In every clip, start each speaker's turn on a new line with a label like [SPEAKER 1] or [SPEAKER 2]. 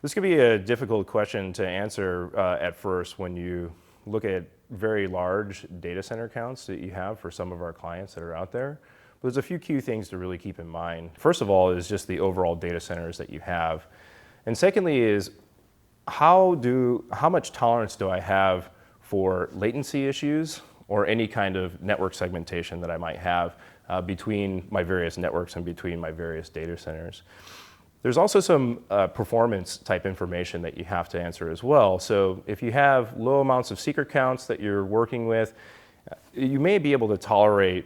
[SPEAKER 1] This could be a difficult question to answer at first when you look at very large data center counts that you have for some of our clients that are out there. But there's a few key things to really keep in mind. First of all is just the overall data centers that you have. And secondly is how much tolerance do I have for latency issues or any kind of network segmentation that I might have between my various networks and between my various data centers. There's also some performance type information that you have to answer as well. So if you have low amounts of secret counts that you're working with, you may be able to tolerate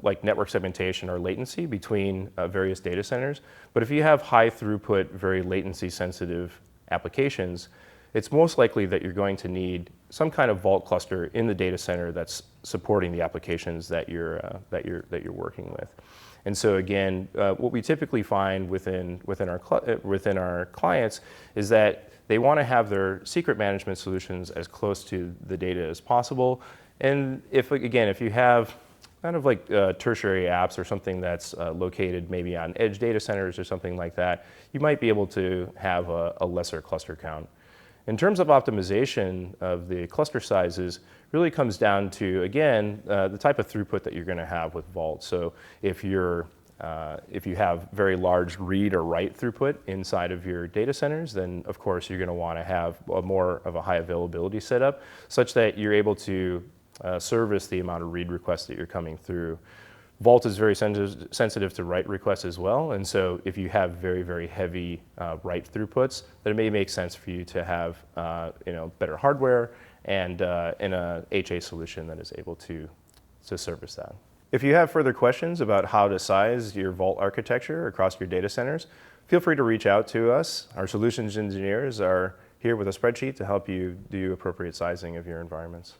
[SPEAKER 1] like network segmentation or latency between various data centers. But if you have high throughput, very latency sensitive applications, it's most likely that you're going to need some kind of vault cluster in the data center that's supporting the applications that you're working with. And so again, what we typically find within our clients is that they want to have their secret management solutions as close to the data as possible. And if you have kind of like tertiary apps or something that's located maybe on edge data centers or something like that, you might be able to have a lesser cluster count. In terms of optimization of the cluster sizes, really comes down to, again, the type of throughput that you're going to have with Vault. So if you have very large read or write throughput inside of your data centers, then of course you're going to want to have more of a high availability setup such that you're able to service the amount of read requests that you're coming through. Vault is very sensitive to write requests as well, and so if you have very, very heavy write throughputs, then it may make sense for you to have better hardware and a HA solution that is able to service that. If you have further questions about how to size your Vault architecture across your data centers, feel free to reach out to us. Our solutions engineers are here with a spreadsheet to help you do appropriate sizing of your environments.